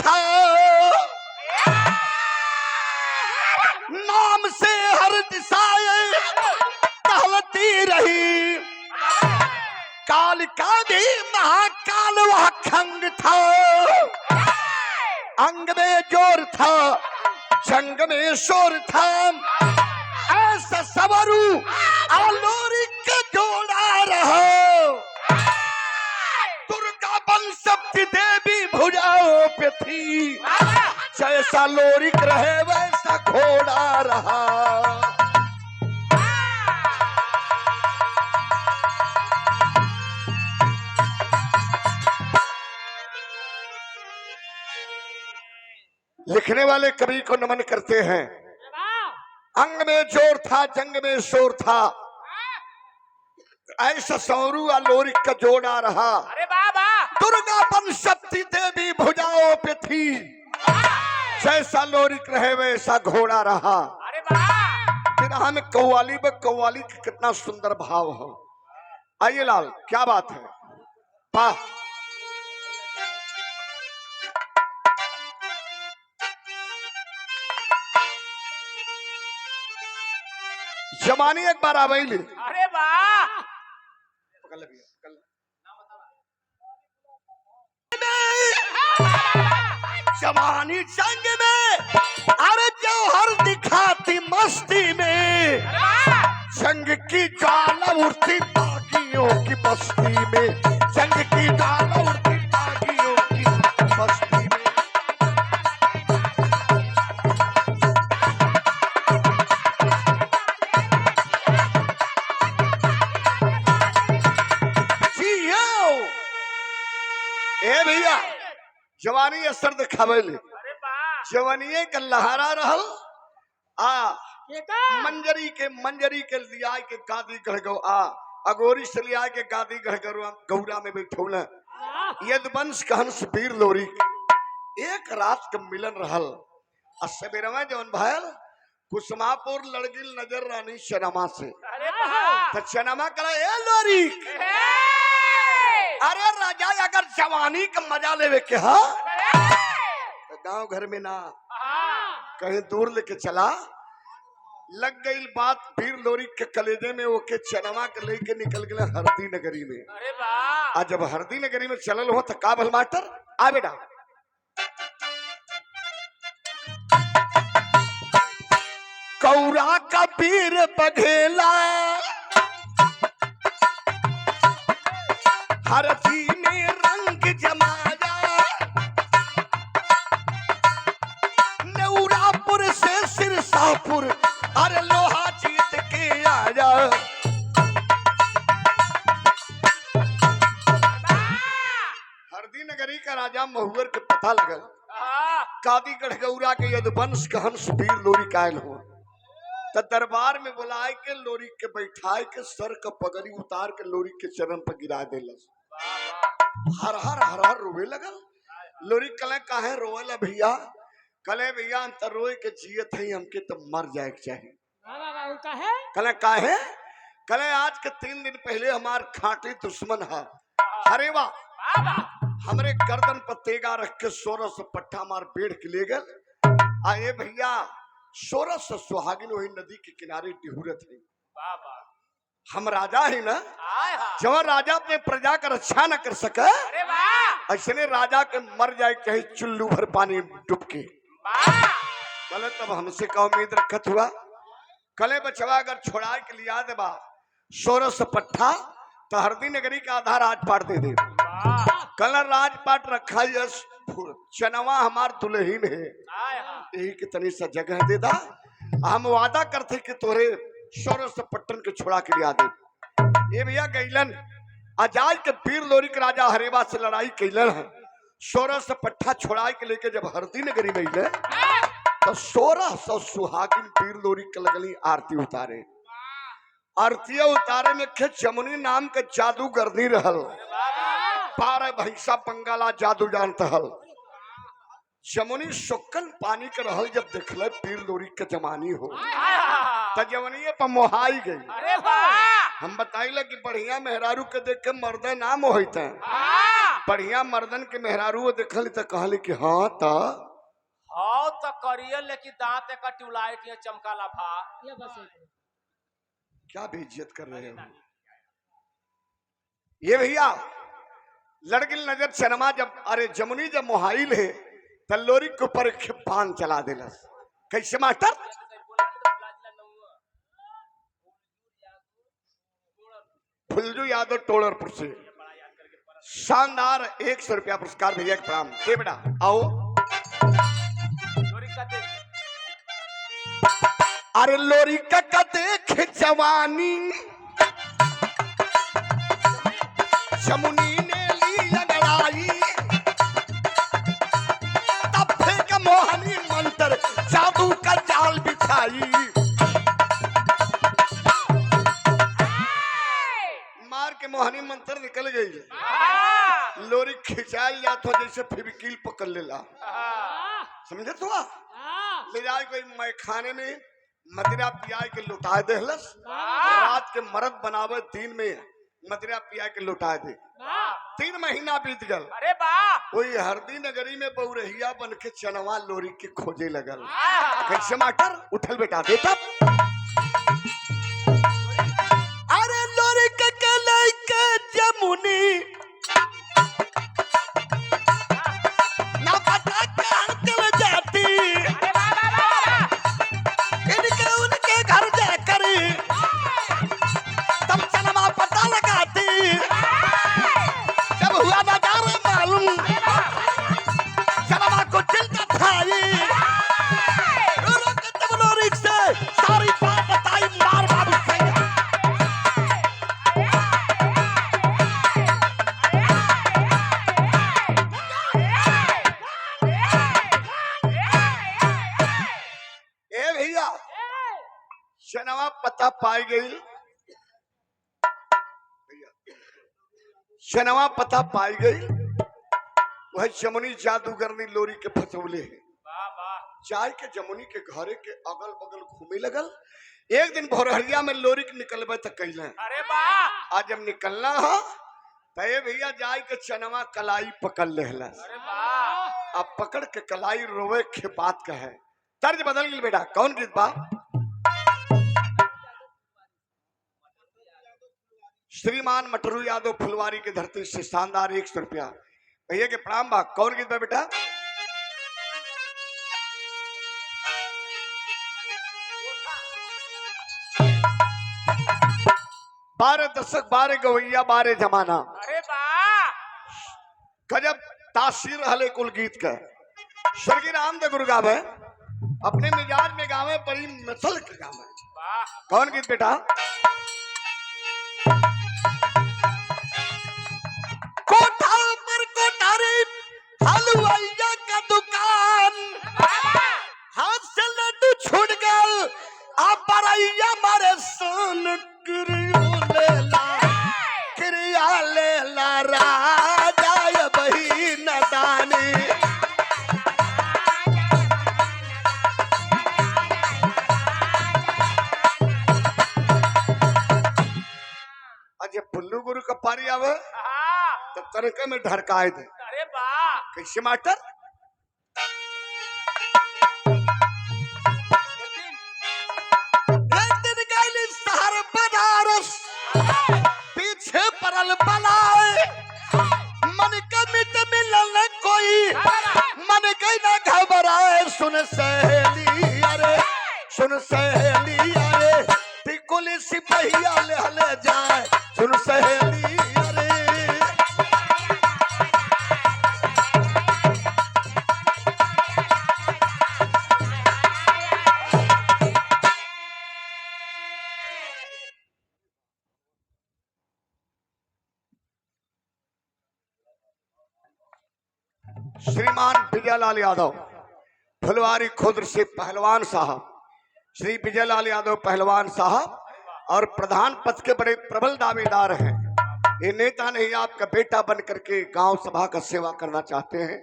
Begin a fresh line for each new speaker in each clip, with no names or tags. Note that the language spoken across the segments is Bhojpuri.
था, नाम से हर दिशाएं टहलती रही। काल का भी महाकाल वह खंग था, अंग में जोर था, जंग में शोर था। ऐसा सबरू आलोरी का जोड़ा रहा, दुर्गा बन शक्ति देवी भुजाओं पे थी। जैसा लोरिक रहे वैसा घोड़ा रहा। लिखने वाले कवि को नमन करते हैं। अंग में जोर था, जंग में शोर था, ऐसा सौरू आलोरिक का जोड़ा रहा।
अरे बाबा
दुर्गा बन शक्ति देवी भुजाओं पे थी। जैसा लोरिक रहे वैसा घोड़ा रहा।
अरे बाबा
फिर हमें कव्वाली में कव्वाली का कितना सुंदर भाव हो। आइए लाल, क्या बात है। वाह, जवानी एक बार आवेली।
अरे वाह
जवानी जंग में, अरे जौहर दिखाती मस्ती में। जंग की ज्वाला उठती बागियों की बस्ती में, जंग की ज्वाला उठती बागियों की बस्ती में। ए भैया, जवानी असर दिखावेली। जवानी के लहरा रहल आ मंजरी के लिया के गादी गढ़ गो आ अगोरी से लिया के गादी गढ़ गौरा में बैठौल। यदुवंश का हंस वीर लोरी एक रात के मिलन रहल। आ सवेरवा जौन भयल कुसमापुर लड़गिल नजर रानी चनमा से। तो चनमा कला ए लोरी, अरे राजा अगर जवानी का मजा लेवे के हा तो गांव घर में ना कहीं दूर लेके चला। लग गई बात वीर लोरी के कलेजे में, वो के चनमा के लेके निकल गए हरदी नगरी में। आज जब हरदी नगरी में चलल हो तो का भल मास्टर आ बेटा। कौरा का पीर बघेला हरदी में रंग जमाया, नौरापुर से सिरसापुर अरे लोहा जीत के आया। हरदी नगरी का राजा महुअर के पता लगल कादी गढ़गौरा के यदुवंश का हंस वीर लोरी कायल हो। तो दरबार में बुलाए के लोरी के बैठाए के सर का पगड़ी उतार के लोरी के चरण पर गिरा देलस। हर हर हर हर रोवे लगल। लोरी कले काहे रोवल भैया? कले भैया हम तो रोए के जियत है, हमके तो मर जाए के चाहिए। कले काहे? कले आज के 3 दिन पहले हमार खाटी दुश्मन है। अरे वाह, हमरे गर्दन पर तेगा रख के 1600 पट्टा मार पेड़ के ले गल। आए भैया 1600 सुहागिन वही नदी के किनारे डिहुरत है। हम राजा ही ना, जब राजा अपने प्रजा का रक्षा न कर सके ऐसे राजा के मर जाए कहीं चुल्लू भर पानी डूब के। कले तब हमसे का उम्मीद रखत हुआ? कले बचवा अगर छोड़ा के लिया देबा 1600 पट्टा तो हरदी नगरी का आधा राजपाट दे दे। कल राजपाट रखा चनवा हमार दुल्हीन है, यही की तनी सा जगह दे दा। हम वादा करते कि तोरे 1600 पट्टन के छोड़ा के लिया दे। ये भैया गैलन आजाद के वीर लोरी के राजा हरेवा से लड़ाई कैलन है। 1600 पट्टा छोड़ा के लेके जब हरदी नगरी में अइले तो 1600 सुहागिन वीर लोरी के लगली आरती उतारे। आरती उतारे में खे जमुनी नाम के जादूगरनी रहल। 12 भैंसा बंगाला जादू जानता हल। जमुनी सुक्कन पानी के रहल जब देखल पीर लोरी के जमानी हो तो जवनिये पर मोहाई गई। हम बताइल कि बढ़िया मेहरारू के देख के मर्दे ना मोहित है। बढ़िया मर्दन के मेहरारू देखल तो कहली कि हाँ ता
हाँ तो करिए लेकिन दांत एक ट्यूबलाइट ये चमकाला भा
ये बस
क्या बेइज्जत कर रहे हो ये भैया लड़की नजर चनमा जब अरे जमुनी जब मोहाइल है तल्लोरी के ऊपर पान चला दिलस कैसे मास्टर फुलजू यादव टोलरपुर से शानदार 100 रुपया पुरस्कार भैया के प्रणाम दे बेटा आओ अरे लोरी का देख जवानी जमुनी ने ली लगड़ाई तब फेंक मोहनी मंत्र जादू का जाल बिछाई मार के मोहनी मंत्र निकल गई लोरी खिंचाई या तो जैसे फिबिकील पकड़ लेला समझे तो ले जाए कोई मैखाने में मदिरा पियाई के लुटा देहलस रात के मर्द बनावे दिन में मदिरा पिया के लुटा दे 3 महीना बीत गल
अरे वाह
वही हरदी नगरी में बहुरहिया बन के चनवा लोरी के खोजे लगल कैसे मास्टर उठल बेटा दे तब अरे लोरी के कलाई के जमुनी ना पता कहां चल जाती इनके उनके घर जाकर तब चनमा पता लगाती जब हुआ नजारा मालूम चनमा को चिंता थाई तब लोरी से सारी बात बताई मार बाबू ए भैया चनवा पता पाई गई चनवा पता पाई गई वह जमुनी जादूगरनी लोरी के फसौले है चाय के जमुनी के घरे के अगल बगल घूमे लगल एक दिन भोरहरिया में लोरी के निकलबे तो कैले
अरे वाह
आज जब निकलना हो तो ये भैया जाय के चनवा कलाई पकड़ लेहला
अरे वाह
अब पकड़ के कलाई रोवे के बात कहे तर्ज बदल गई बेटा कौन गीत बा श्रीमान मटरू यादव फुलवारी की धरती से शानदार 100 रुपया भैया के प्रणाम बा कौन गीत बा बेटा बारह दशक 12 गवैया 12 जमाना
अरे वाह
गजब तासीर रहले कुल गीत का स्वर्गीय रामदेव गुरु गावे अपने मिजाज में गावे बड़ी मसल के गावे
वाह
कौन गीत बेटा कोठा पर कोठारी हलवाइया का दुकान हाथ से लड्डू छूट गल आप बरैया मारे सोन क्रिया लेला राजा बही नदानी अजय पुल्लू गुरु का पारी आवे तो तरीके में ढरकाए दे
अरे वाह
कैसे मास्टर शहर बनारस पीछे परल बलाए मन के मिट मिलल कोई मन के न घबराए सुन सहेली अरे टिकुली सिपहिया ले जाए सुन सहेली अरे श्रीमान विजयलाल यादव फुलवारी खुर्द से पहलवान साहब श्री विजयलाल यादव पहलवान साहब और प्रधान पद के बड़े प्रबल दावेदार हैं ये नेता नहीं आपका बेटा बन करके गांव सभा का सेवा करना चाहते हैं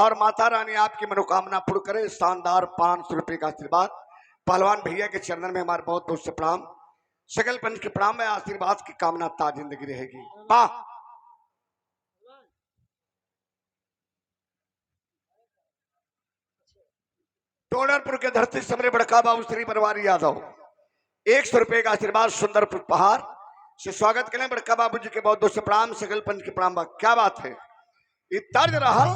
और माता रानी आपकी मनोकामना पूर्ण करे शानदार 500 रुपये का आशीर्वाद पहलवान भैया के चरणन में हमारे बहुत बहुत से प्रणाम सकल पंच के प्रणाम में आशीर्वाद की कामना ता जिंदगी रहेगी वाह डोनरपुर के धरती से मेरे बड़का बाबू श्री बनवारी यादव 100 रुपए का आशीर्वाद सुंदर उपहार से स्वागत करें। बड़का बाबू जी के बहुत दोस्त प्रणाम, सगल पंच के प्रणाम। क्या बात है, ये तर्ज रहा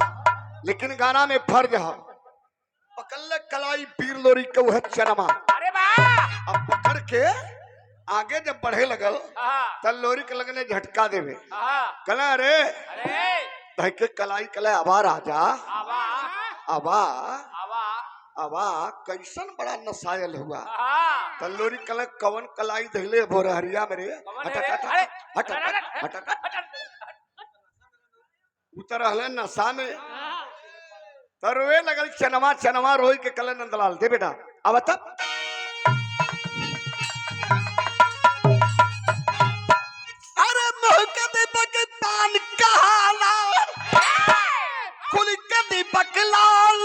लेकिन गाना में फर्ज है। पकड़ कलाई पीर लोरी को है चनमा।
अरे वाह,
अब पकड़ के आगे जब बढ़े लगल तब लोरी के लगने झटका देवे। कला अरे
अरे
के कलाई कला आवा राजा
आवा
आवा
आवा
आवा कैसन बड़ा नसायल हुआ।
हाँ।
तल्लोरी कल कवन कलाई धैले भोरहरिया मेरे
कवन
हट
है रे?
हट
अरे,
हट हट हट हट उतर रहले नशा में तरवे लगल चनवा चनवा रोई के कल नंदलाल दे बेटा अब तब अरे मुंह के दीपक पान कहाला कुल के दीपक लाल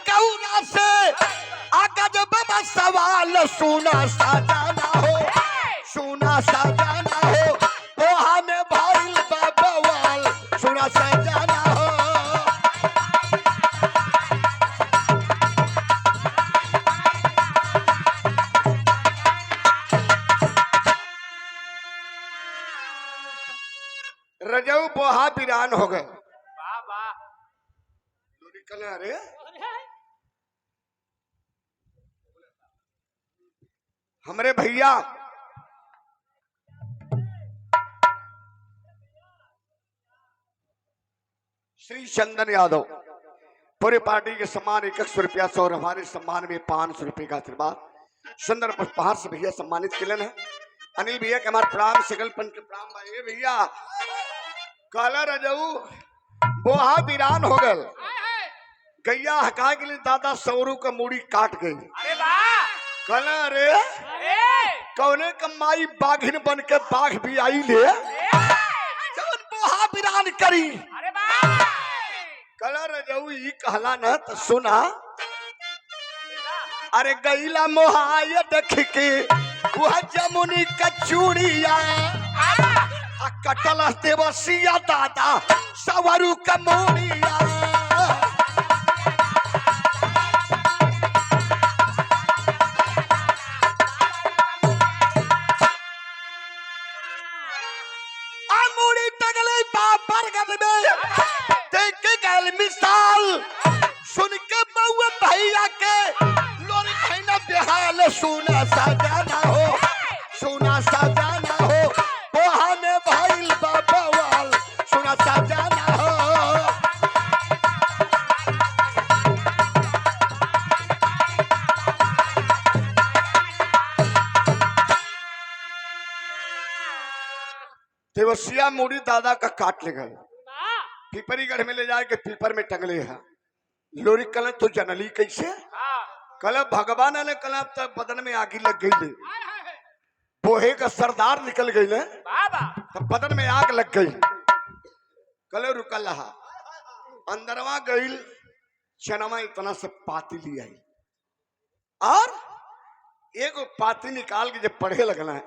गौरा से आका जब बाबा सवाल सुना साजाना हो, सुना साजाना हो, पोहा में भाईल बाबवाल सुना साजाना हो। रजऊ पोहा वीरान हो गए। अरे हमरे भैया श्री चंदन यादव पूरे पार्टी के सम्मान 100 रुपया और हमारे सम्मान में 500 रुपये का आशीर्वाद सुंदर पुष्पहार से भैया सम्मानित किलन है। अनिल भैया के हमारे प्रणाम, सिगलपन के प्रणाम भाई भैया। काला रजऊ बोहा वीरान हो गल, गैया हका के लिए दादा सौरू का मूड़ी काट गई।
अरे वाह,
कल अरे कौने कमाई बाघिन बन के बाघ भी आई ले जवन बोहा वीरान करी।
अरे वाह,
कल रजऊ ई कहला न त सुना। अरे गईला मोहाय देख के वह जमुनी का चूड़िया आ कटल देवसिया दादा सवरू का मूड़िया। मिसाल सुन के मऊआ भैया के लोरी भैया बेहाल सुना साजाना हो, सुना साजाना हो, पोहा में भाईल बाबवाल सुना साजाना हो। देवसिया मूड़ी दादा का काट ले गए, पीपरीगढ़ में ले जाए के पीपर में टंगले है। लोरी कल तो जनली कैसे कल भगवान ने कल तक बदन में आगी लग गई, पोहे का सरदार निकल गई ले तब बदन में आग लग गई। कल रुकल रहा अंदरवा गई चनमा इतना से पाती ली आई और एक पाती निकाल के जब पढ़े लगना है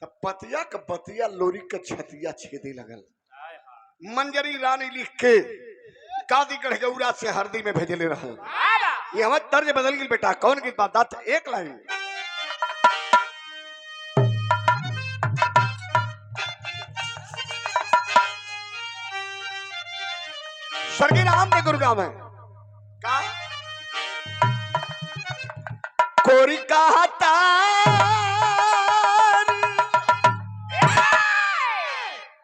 तब पतिया का बतिया लोरी का छतिया छेदे लगल। मंजरी रानी लिख के कादी गढ़गौरा से हरदी में भेजले रहा। ये हमारे तर्ज बदल गई बेटा, कौन की बात। एक लाइन स्वर्गीय राम के गुरुगाम है का कोरी कहता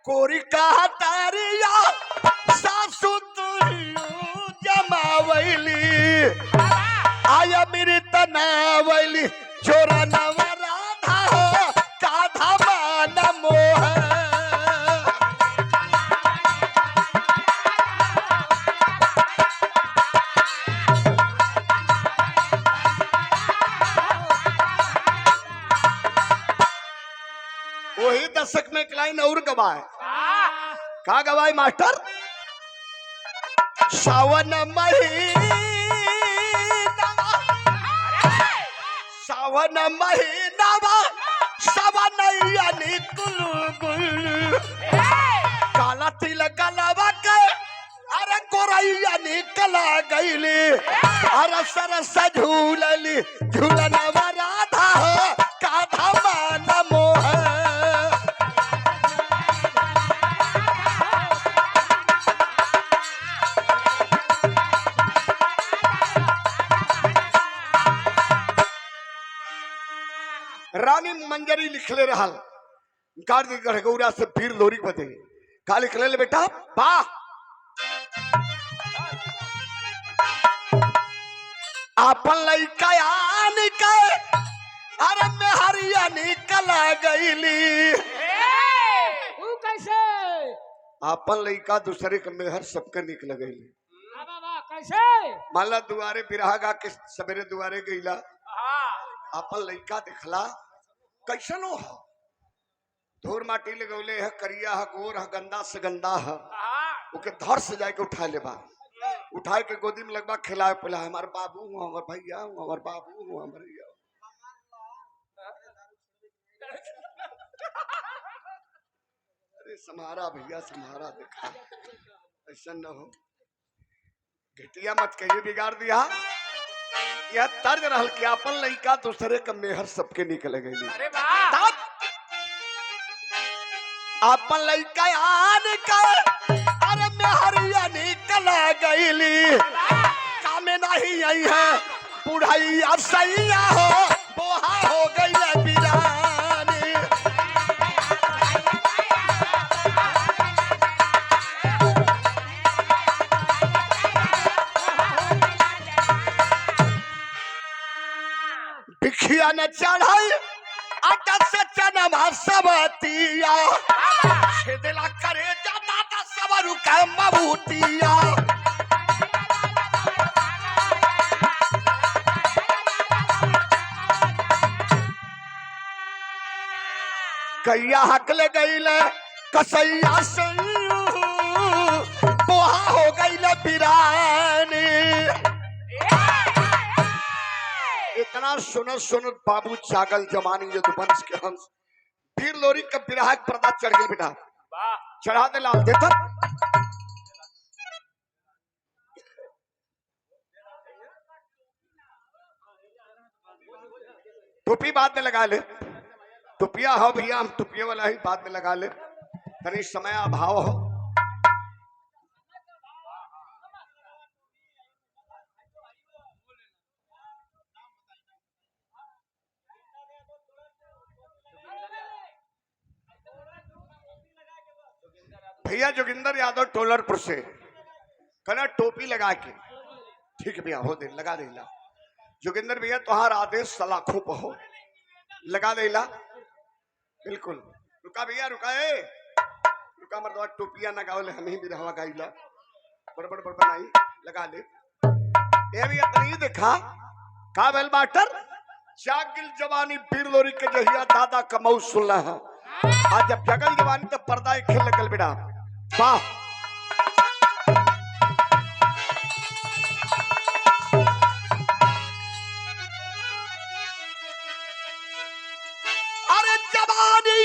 कोरी कहतारिया सासु जमावैली आया मेरी तनावैली छोरा नवराधा हो काधा मान मोह। वही दशक में एक लाइन और गवाए का गवाए मास्टर। सावन महीना सावन महीना सावन कुल काला तिल गलवा के अरे गोरा चिड़ैया निकला गईली अरे सरस झूलली झूलनवा राधा हो काधा मान मोह रानी मंजरी लिखले रहल गाड़ी गढ़गौरा से पीर लोरी बदे का लिखले बेटा वाह आपन लइका आन के अरे में हरिया निकला गईली
कैसे
आपन लइका दूसरे के मेहर सबके निकल गईली
कैसे
मान ला दुआरे बिरहा गा के सवेरे दुआरे गईला अपन लइका देखला कैसन हो धूर माटी लगौले है करिया है गोर है गंदा से गंदा है ओके धर से जाके उठा लेबा उठाए के गोदी में लगवा खिलाए पिला हमार बाबू हूँ हमार भैया हूँ हमार बाबू हूँ हमार भैया अरे समारा भैया समारा देखा ऐसा न हो घटिया मत कहिए बिगाड़ दिया यह तर्ज रहल कि अपन लइका दूसरे के मेहर सबके निकल गई अपन लइका आन के अरे मेहरिया निकल गईली कामे नहीं आई है बुढ़ैया सैया हो बोहा हो गई बिरानी भिखिया न चढ़ाई अटक से चनमा सबतिया छेदला करे जाता था सबरु का मबूतिया कैया हकले गईले कसैया से बोहा हो गईले बिरानी इतना सुनत सुनत बाबू जागल जमानी यदुवंश के हंस पीर लोरी का विराहक पर्दा चढ़ गई बेटा चढ़ा दे लाल देता टोपी बाद में लगा ले टोपिया हो भैया हम टोपिया वाला ही बाद में लगा ले तनी समय अभाव हो भैया जोगिंदर यादव टोलरपुर से कहना टोपी लगा के ठीक है भैया हो दे लगा देला जोगिंदर भैया तुहार आदेश सलाखों पर हो लगा देला बिल्कुल रुका भैया रुका रुका मर्दवा टोपिया ना गावले हम ही भी रहवा गाइला बड़बड़ बड़ बनाई लगा ले ए भैया तनी देखा का बेल बाटर जागिल जवानी पीर लोरी के जहिया दादा कमऊ सुनला है आज जब जगल जवानी तो पर्दा एक खेल लगल बेटा वाह अरे जवानी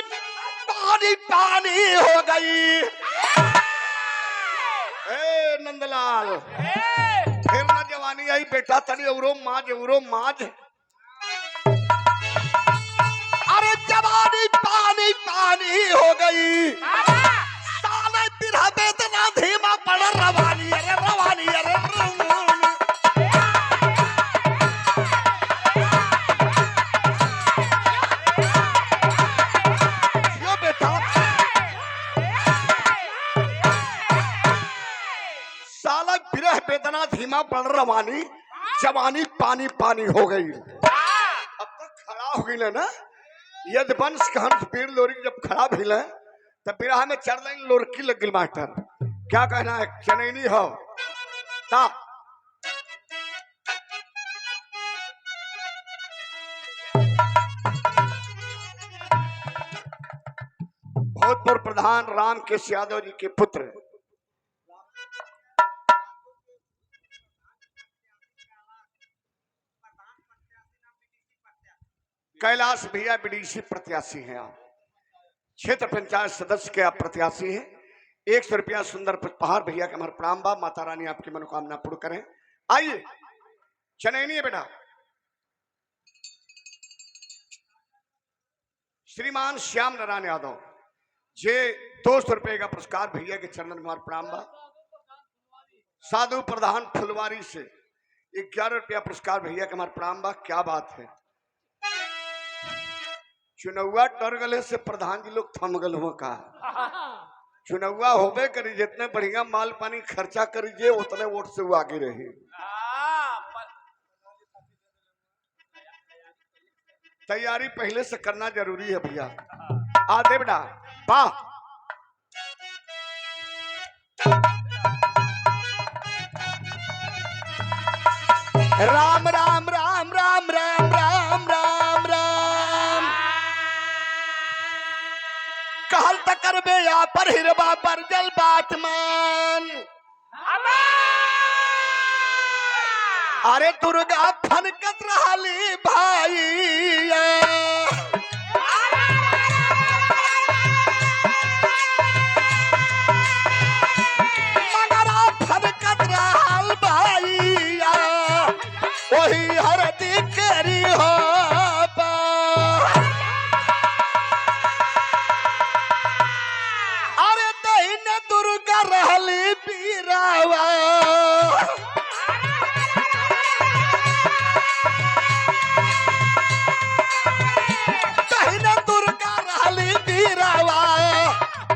पानी पानी हो गई ए नंदलाल फिर ना जवानी आई बेटा तनी औरो माज अरे जवानी पानी पानी हो गई साले बिरहा बेतना धीमा पड़ रवानी अरे यो बेटा साला बिरह बेतना धीमा पड़ रवानी जवानी पानी पानी हो गई अब तक खड़ा हो गई ना यदुवंश का हंस पीर लोरी जब खड़ा भइल तब बिरहा में चढ़ लाइन लोरकी लग गई मास्टर क्या कहना है चनैनी हो ता भोजपुर प्रधान राम केश यादव जी के पुत्र कैलाश भैया बीडीसी प्रत्याशी हैं आप क्षेत्र पंचायत सदस्य के आप प्रत्याशी हैं 100 रुपया सुंदर पुष्पहार भैया के हमारे प्रणाम बा। माता रानी आपकी मनोकामना पूर्ण करें। आइए चनैनी है बेटा, श्रीमान श्याम नारायण यादव जे 200 रुपए का पुरस्कार भैया के चरणन में हमारे प्रणाम बा। साधु प्रधान फुलवारी से 11 रुपया पुरस्कार भैया के हमारे प्रणाम बा। क्या बात है, चुनौआ टर गले से प्रधान जी लोग थम गल हुआ का। चुनौआ होबे करी, जितने बढ़िया माल पानी खर्चा करीजिए उतने वोट से वो आगे रही। तैयारी पहले से करना जरूरी है भैया। आधे बेटा वाह। राम राम राम राम राम राम राम राम कहल तकर बे या पर हिरबा पर जल बातमान। अरे दुर्गा फनकत रहली भाईया, मगरा फनकत रहल भाईया, वही हरदी करी हो बा। अरे दहीन दुर्गा रहली पीरावा,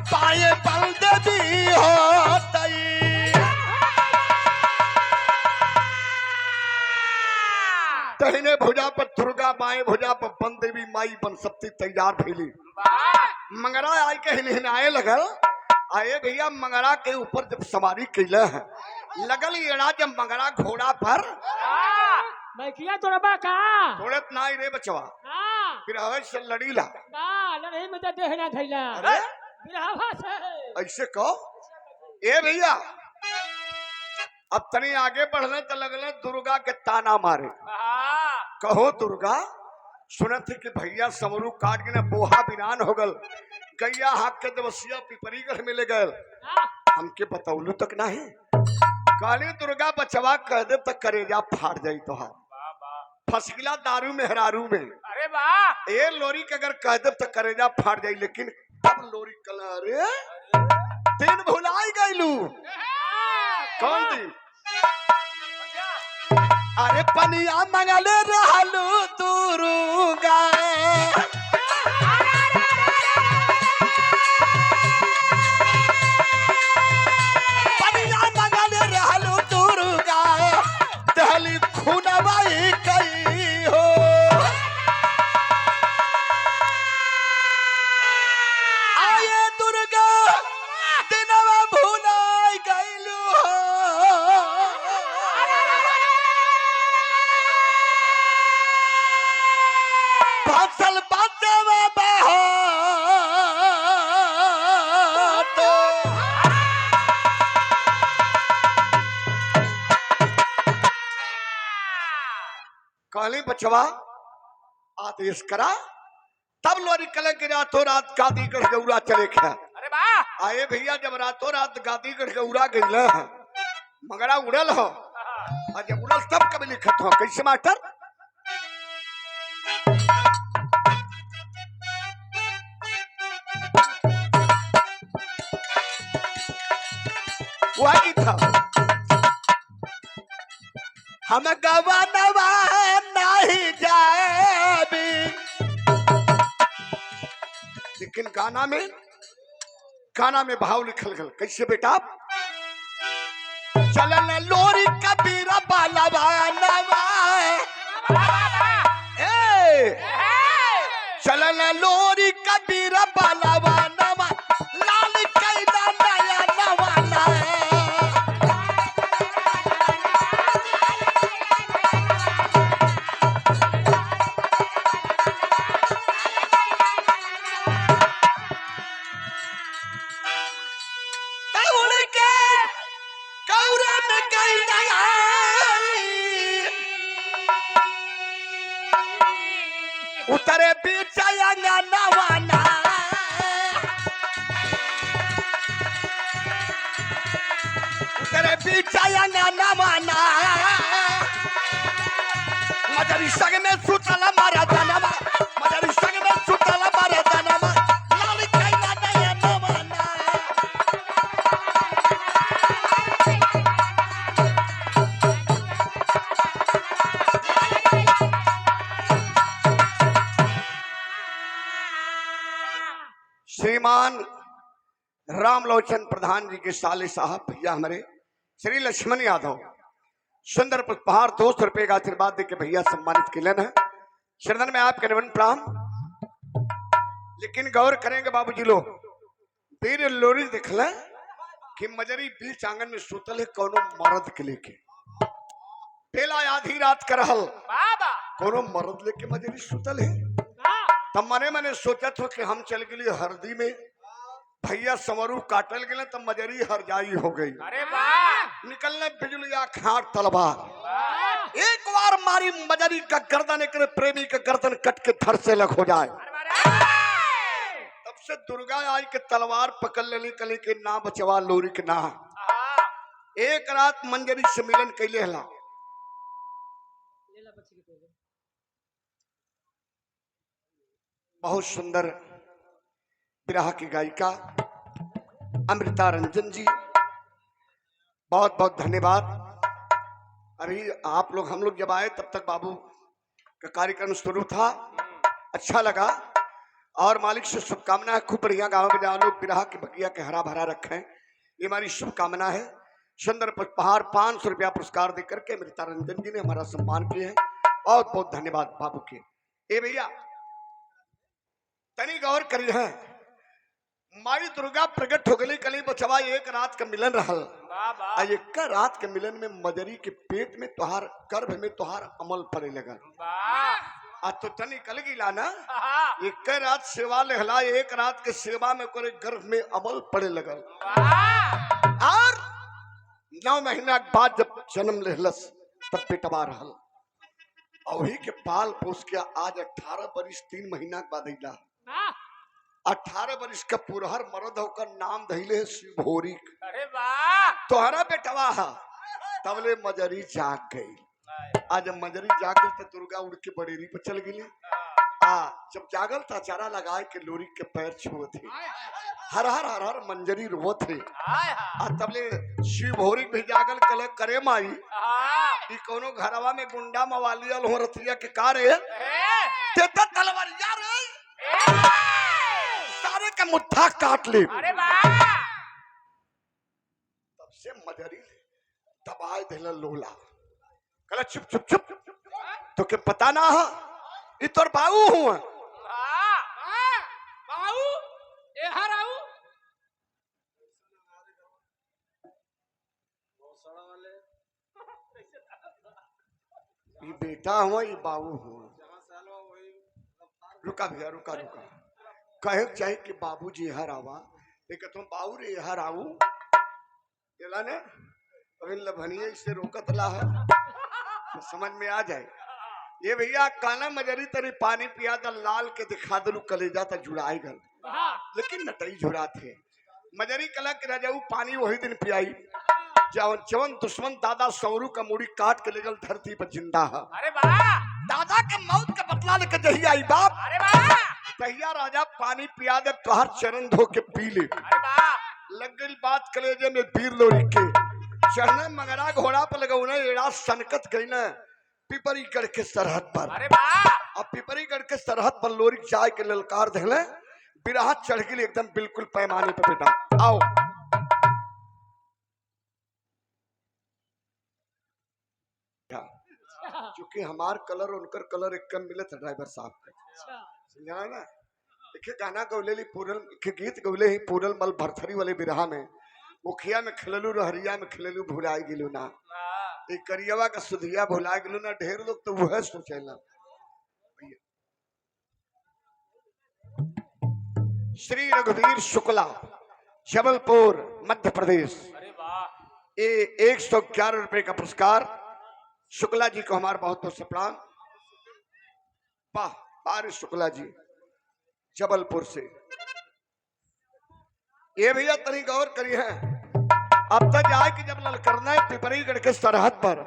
पाए बलदेवी होतई। तहिने भुजा पर दुर्गा, बाएं भुजा पर बलदेवी माई बन सकती तैयार भैली। मंगरा आई के हिलहिलाए लगल। आए भैया मंगरा के ऊपर जब सवारी कैले है लगल एड़ा, जब मंगरा घोड़ा पर
मैं किया तोरा बा का
थोड़त नाई रे बचवा, फिर हवे से लड़ीला
लड़ाई में तो देह ना धैला।
अरे
बिरहवा से
ऐसे कहो ए भैया। अब तनी आगे बढ़ने तो लगले दुर्गा के ताना मारे। कहो दुर्गा, सुनत थी कि भैया समरू काट के ना बोहा बिरान हो गल, गैया हाथ के दवसिया पिपरी गढ़ में ले गए, हमके बतौलू तक नहीं। काली दुर्गा बचवा कह दे तक करेजा फाट जाई तो हाथ फसगिला दारू में हरारू में।
अरे वाह,
ए लोरी के अगर कह दे तक करेजा फाट जाई, लेकिन तब लोरी कला रे दिन भुलाई गईलू। कौन दिन? अरे पनिया मंगले रहलू दुर्गा, पनिया मंगले रहलू दुर्गा, दहली खूनवाई कई हो। आये दुर्गा दिनवा भुलाई गईलू हो। फसल बचवा बहो तो काली बचवा आदेश करा। तब लोरी कल के रातों रात गादीगढ़ गौरा चले खे।
अरे वाह,
आए भैया जब रातों रात गादीगढ़ गौरा गई मगरा उड़ल हो, और जब उड़ल तब कभी लिखत हो कैसे मास्टर? वही था हम गवानवा नहीं जाबी, लेकिन गाना में भाव लिखल गल कैसे बेटा? चलन लोरी कबीरा बालवा नवा, चलन लोरी कबीरा बालवा नवा, लाल कैला नया नवाना। उतरे बीच नवाना पीछाया ना माना मजरी सग में सुतला मारा जनमा मजरी सग में सुतला मारा जनमा लाल कैला नया ना माना श्रीमान रामलोचन प्रधान जी के साले साहब भैया हमारे श्री लक्ष्मण यादव सुंदर पुष्पहार 200 रुपए का आशीर्वाद देके भैया सम्मानित किलन है। श्रद्धन में आपके नमन प्रणाम। लेकिन गौर करेंगे बाबूजी लोग पीर लोरी दिखल कि मजरी बीच आंगन में सुतल है कोनो मर्द के लेके पेला आधी रात करहल कोनो मर्द लेके मजरी सुतल है। तब मने मने सोचा था कि हम चल गए हरदी में भैया समरू काटल गए तब मजरी हरजाई हो गई।
अरे वाह
निकलने बिजलिया खाट तलवार एक बार मारी मजरी का गर्दन एक प्रेमी का गर्दन कट के थर से लग हो जाए। तब से दुर्गा आई के तलवार पकड़ लेनी कली के ना बचवा लोरी के ना एक रात मंजरी से मिलन कैले हला बहुत सुंदर विरह की गायिका अमृता रंजन जी बहुत बहुत धन्यवाद। अभी आप लोग हम लोग जब आए तब तक बाबू का कार्यक्रम शुरू था अच्छा लगा और मालिक से शुभकामना है खूब बढ़िया गाँव में जहाँ लोग विरह के बगिया के हरा भरा रखें ये हमारी शुभकामना है। सुंदर पुष्पहार 500 रुपया पुरस्कार देकर के अमृता रंजन जी ने हमारा सम्मान किया है बहुत बहुत धन्यवाद बाबू के। ए भैया तनी गौर करी है माई दुर्गा प्रकट हो गई कली बचवा एक रात का मिलन रहल एक रात के मिलन में मजरी के पेट में तुहार गर्भ में तुहार अमल पड़े लगल आ तो तनी कल गिला ना एक रात सेवा लेहला एक रात के सेवा में करे गर्भ में अमल पड़े लगल और 9 महीना के बाद जब जन्म लेहलस तब पेटवा रहल और वही के पाल पोस के आज 18 वर्ष 3 महीना के बाद अइला 18 वर्ष का पुरहर मर्द होकर नाम धैले शिव भोरी।
अरे वाह
तोहरा बेटवा तबले मजरी जाग गई। आज मजरी जाग गई तो दुर्गा उड़ के बड़ेरी पे चल गई जब जागल था चारा लगाए के लोरी के पैर छुए थे हर हर हर हर मंजरी रो थे तबले शिव भोरी भी जागल कल करे माई कोनो घरवा में गुंडा मवाली हो रतिया के कारे तलवारिया रे सारे का मुट्ठा काट ले।
अरे वाह
तब से मजरी दबाए दिला लोला कल चुप चुप चुप तो के पता ना है ये तोर बाऊ हूँ
बाऊ ए हराऊ
ये बेटा हुआ ये बाबू हुआ रुका भैया रुका रुका कहे चाहे कि बाबूजी हर आवा लेकिन तुम बाबू रे हर आऊ चला ने अभी लभनिया इससे रोकत ला है तो समझ में आ जाए। ये भैया काना मजरी तरी पानी पिया द लाल के दिखा दलू कलेजा तक जुड़ाई गल लेकिन नटई झुरा थे मजरी कला के राजाऊ पानी वही दिन पियाई जवन दुश्मन दादा सौरू का मुड़ी काट के ले गल धरती पर जिंदा है।
अरे वाह
दादा के मौत का बतला लेके जही आई बाप
अरे वाह
तहिया राजा पानी पिया दे तोहर चरण धो के पी ले।
अरे वाह
लग गई बात कलेजे में वीर लोरी के चढ़ने मगरा घोड़ा पर लगा एड़ा सनकत गई ना पिपरीगढ़ के सरहद पर।
अरे वाह
अब पिपरीगढ़ के सरहद पर लोरी जाए के ललकार धले बिराह चढ़ गई एकदम बिल्कुल पैमाने पे बेटा आओ क्योंकि हमार कलर उनकर कलर एक कम मिले था ड्राइवर साहब का समझा ना एक गाना गौले ली पूरल एक गीत गौले ही पूरल मल भरथरी वाले बिरहा में मुखिया में खिललू रहरिया में खिललू भुलाई गिलू ना एक करियवा का सुधिया भुला गिलू ना ढेर लोग तो वह सोचेला। श्री रघुवीर शुक्ला जबलपुर मध्य प्रदेश
अरे वाह
ये 111 रुपए का पुरस्कार शुक्ला जी को हमारा बहुत बहुत प्रणाम। वाह पार शुक्ला जी जबलपुर से ये भैया तनी गौर करी है अब तक जाए कि जब ललकरना है पिपरीगढ़ के सरहद पर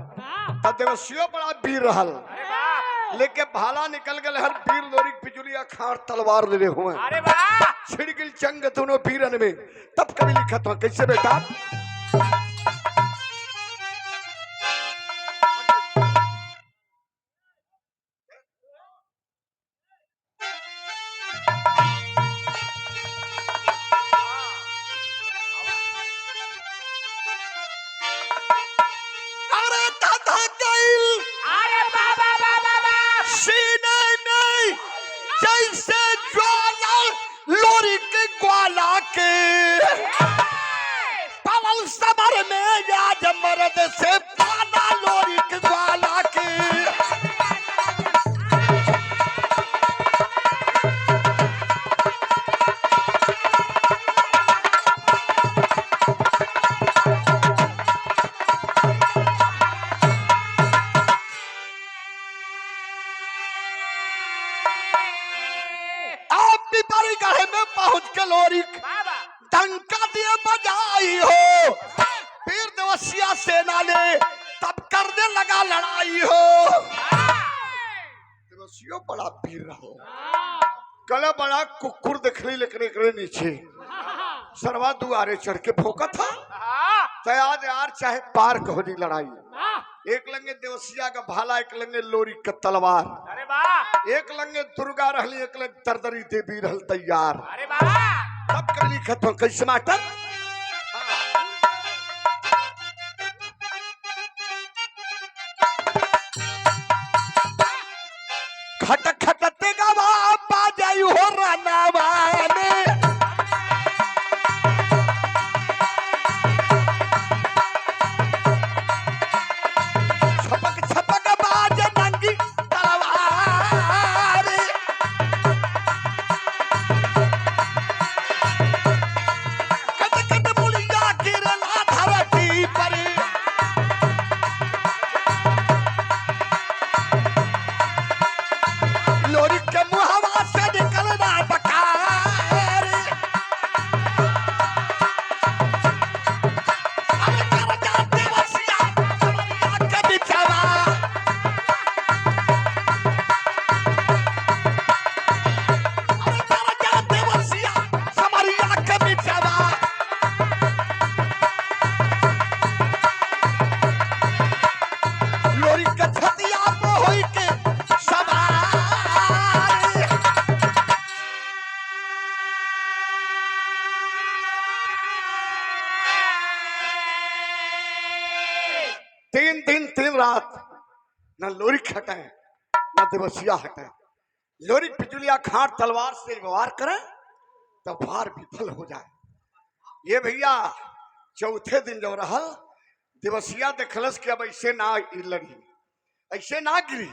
तब देवसियो बड़ा वीर रहल
अरे वाह
लेके भाला निकल गए हर वीर लोरी पिजुलिया खार तलवार ले हुए
अरे वाह
छिड़ गिल जंग दोनों वीरन में। तब कभी लिखा था कैसे बेटा अरे था गइल
अरे बाबा बाबा बाबा
सीने में जैसे ज्वाला लोरी के ग्वाला के पवल समर में याद मर्द से पाना लोरी के ग्वाला के। आप भी बड़ी गढ़े में पहुंच के लोरी
बाबा
डंका दिए बजाई हो वीर देवसिया सेना ने तब करने लगा लड़ाई हो। देवसियो बड़ा वीर रहो गला बड़ा कुकुर दिखली लेकिन एकरे नीचे सरवा दुआरे चढ़ के भोंका था
हाँ
तैयार यार चाहे पार कहोनी लड़ाई। एक लंगे देवसिया का भाला एक लंगे लोरी का तलवार
अरे वाह
एक लंगे दुर्गा रहली एक लंगे दरदरी देवी रहल तैयार।
अरे वाह
तब कर लिखत हो कैसे मास्टर खट खटते गवा बाजाई हो रनावा में छपक छपक बाज नंगी तलवार कट कट मुलिया गिरला धरती पर लोरी के मुहावा से निकलना बकार अरे कर जाते वसिया समरिया के बिचावा अरे कर जाते वसिया समरिया के बिचावा लोरी के छतिया पे होई के सवार तीन दिन तीन रात न लोरी हटाए न देवसिया हटाए। लोरी पिजुलिया खाट तलवार से व्यवहार करे तो वार विफल हो जाए। ये भैया चौथे दिन जो रहल देवसिया देखलस कि अब ऐसे ना ई लड़ी ऐसे ना गिरी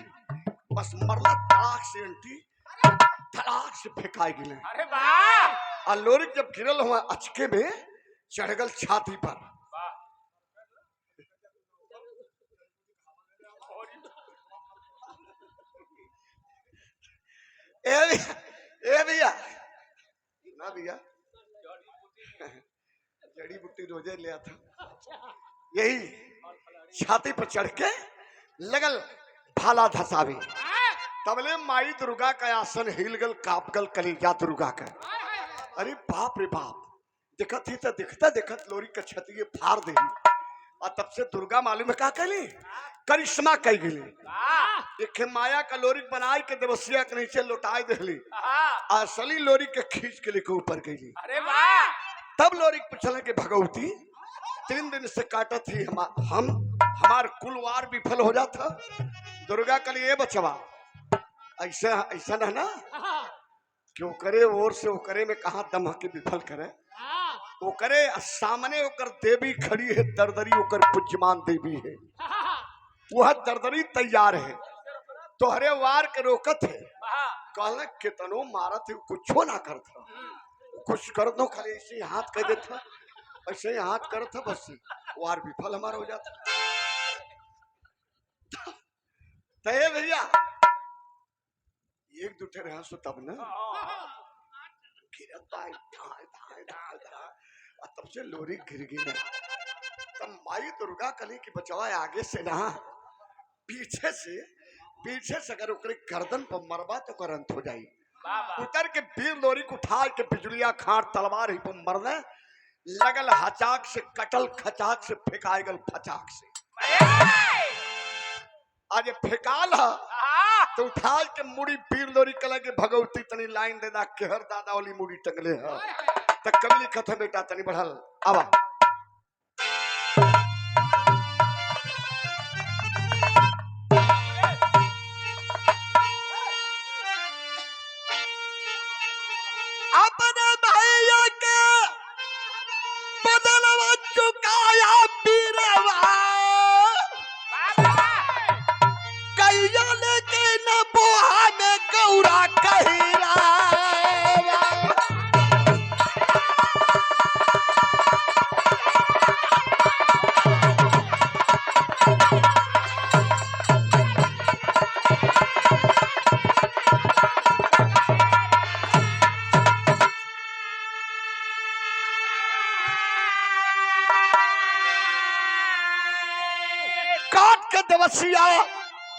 बस मरला तड़ाक से अंटी तड़ाक से फेंकाई गिले।
अरे वाह
आ लोरी जब गिरल हुआ अचके में चढ़ गल छाती पर ए भैया ना भैया जड़ी बूटी रोजे लिया था यही छाती पर चढ़ के लगल भाला धसावे तबले माई दुर्गा का आसन हिल गल काप गल कलेजा दुर्गा का। अरे बाप रे बाप देखत ही तो देखता देखत लोरी का छतिए फाड़ दे और तब से दुर्गा मालूम है का कैली करिश्मा कई गई
वाह
एक माया का लोरी बनाई के देवसिया के नीचे लौटाई देली
हाँ
असली लोरी के खींच के लेके ऊपर गई।
अरे वाह
तब लोरी पूछल के भगवती 3 दिन से काटत थी हम हमार कुलवार विफल हो जाता। दुर्गा के लिए बचवा ऐसा ऐसा है ना कि ओकरे ओर से ओकरे में कहा दम के विफल करे ओकरे सामने ओकर देवी खड़ी है दरदरी ओकर पूज्यमान देवी है वह दरदरी तैयार है तोहरे वार के रोकत है कहल कितनो मारत है कुछो ना करता कुछ कर दो खाली ऐसे हाथ कर देता ऐसे ही हाथ करता बस वार विफल हमारा हो जाता। तय भैया एक दूठे रहा सो तब ना गिरता है, ढाल ढाल ढाल ढाल और तब से लोरी गिर गई ना तब माई दुर्गा कली की बचवा आगे से ना पीछे से अगर ओकरे गर्दन पर मरबा तो कर अंत हो जाई। उतर के वीर लोरी को उठा के बिजलिया खाट तलवार ही पर मरने लगल हचाक से कटल खचाक से फेंकाए गल फचाक से। आज फेकाल है तो उठा के मुड़ी वीर लोरी कला के भगवती तनी लाइन दे दा केहर दादा वाली मुड़ी टंगले है तक कबली कथे बेटा तनी बढ़ल आवा। अपने भैया के बदलवा चुकाया पीरवा कैया लेके न बोहा में गौरा कहिरा। देवसिया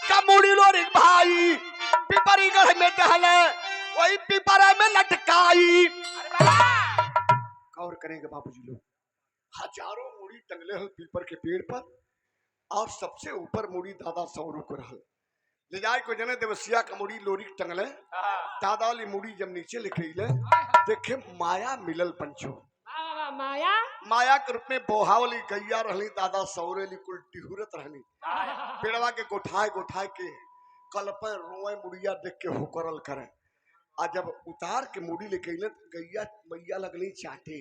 कमुड़ी लोरी भाई पिपरी गढ़ में टहले वही पिपरा में लटकाई। गौर करेंगे बाबूजी लोग हजारों मुड़ी टंगले हो पीपर के पेड़ पर और सबसे ऊपर मुड़ी दादा सौरू को रहल ले जाए को जने देवसिया कमुड़ी लोरी टंगले दादा वाली मुड़ी जब नीचे लिखे देखे माया मिलल पंचो माया के रूप में बोहावली गैया रहली दादा सौरेली कुल टिहुरत रहली पेड़वा के गोठाए के कल पर रोए मुड़िया देख के होकरल करे। आज जब उतार के मुड़ी लेके गैया मैया लगली चाटे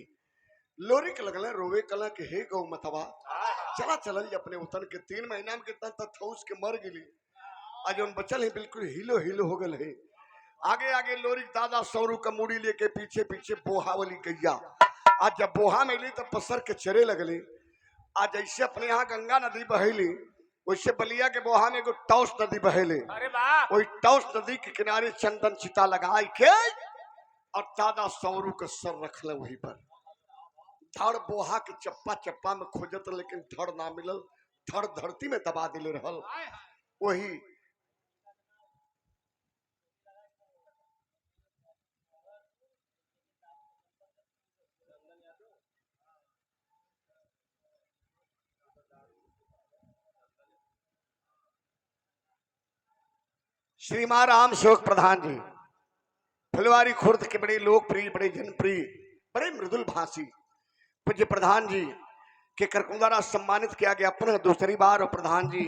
लोरी के लगल रोवे कला के हे गौ मतवा चला चलल अपने उतन के 3 महीना में कितना थौस के मर गई। आज उन बचल है बिल्कुल हिलो हो गल है। आगे आगे लोरी दादा सौरू का मुड़ी लेके पीछे पीछे बोहावली गैया आज जब बोहा में ली तो पसर के चरे लगली। आज जैसे अपने यहाँ गंगा नदी बहेली वैसे बलिया के बोहा में एगो टौस नदी बहेले वही टौस नदी के किनारे चंदन चिता लगाई के और दादा सौरू का सर रखल वहीं पर। धड़ बोहा के चप्पा में खोजत लेकिन धड़ ना मिलल धड़ धरती में दबा दिले रहल। वही श्रीमान राम शोक प्रधान जी फुलवारी खुर्द के बड़े लोकप्रिय बड़े जनप्रिय बड़े मृदुल भाषी पूज्य प्रधान जी के करकुंदारा सम्मानित किया गया पुनः दूसरी बार और प्रधान जी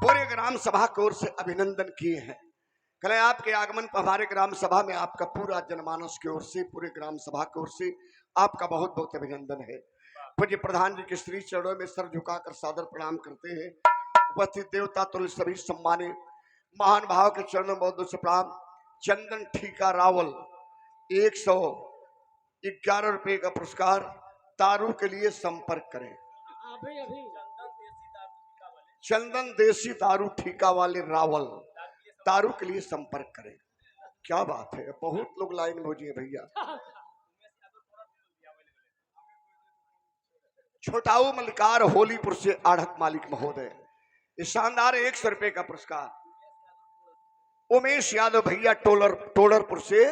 पूरे ग्राम सभा की ओर से अभिनंदन किए हैं। कल आपके आगमन पर हमारे ग्राम सभा में आपका पूरा जनमानस की ओर से पूरे ग्राम सभा की ओर से आपका बहुत बहुत अभिनंदन है। पूज्य प्रधान जी के श्री चरणों में सर झुकाकर सादर प्रणाम करते हैं। उपस्थित देवता तुल्य सभी सम्मानित महान भाव के चरणों में बहुत से प्रणाम। चंदन ठीका रावल 111 रुपए का पुरस्कार तारू के लिए संपर्क करें। चंदन देसी दारू ठीका वाले रावल तारू के लिए संपर्क करें। क्या बात है बहुत लोग लाइन में हो जाए भैया। छोटाऊ मलिकार होलीपुर से आढ़त मालिक महोदय इस शानदार 100 रुपए का पुरस्कार। उमेश यादव भैया टोलरपुर से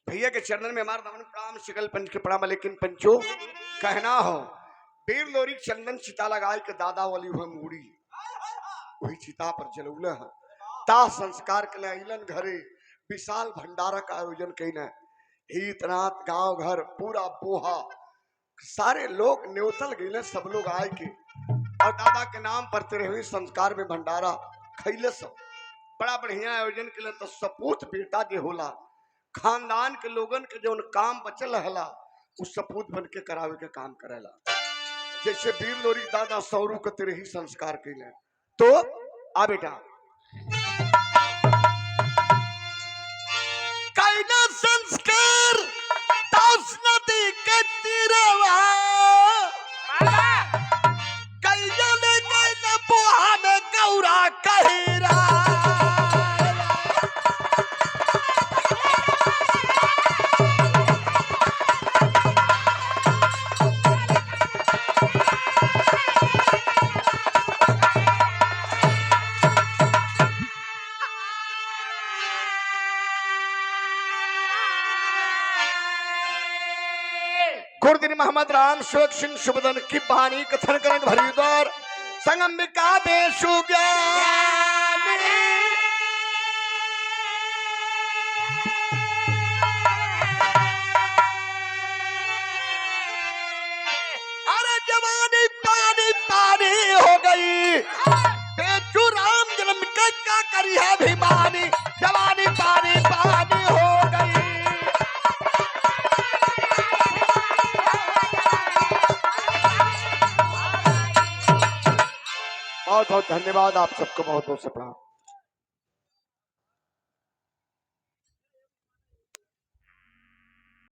भैया के चरणन में हमारा दमन प्रणाम शिकल पंच के प्रणाम। लेकिन पंचो कहना हो वीर लोरी चंदन चिता लगाए के दादा वाली हुए मूड़ी वही चिता पर जलौल है ता संस्कार के लिए घरे विशाल भंडारा का आयोजन कैना हितनाथ गांव घर पूरा बोहा सारे लोग न्योतल गए सब लोग आए के और दादा के नाम पर 13वें संस्कार में भंडारा खैले सब बड़ा बढ़िया आयोजन के लिए तो सपूत बेटा जे होला खानदान के लोगन के जो काम बचल हला उस सपूत बन के करावे के काम करेला। जैसे वीर लोरी दादा सौरू के 13 संस्कार कैले तो आ बेटा कैना संस्कार तास नदी के तीरवा कैया ले कैना बोहा में गौरा कहिरा। खुर्दिन मोहम्मद राम शोक सिंह सुबदन की बानी कथन करन भरी दौर संगम्बिका बेशु ज्ञानी अरे जवानी पानी पानी हो गई बेशु राम जन्म के क्या करी है अभिमानी जवानी पानी पानी हो गई। बहुत बहुत धन्यवाद आप सबको बहुत बहुत से प्रणाम।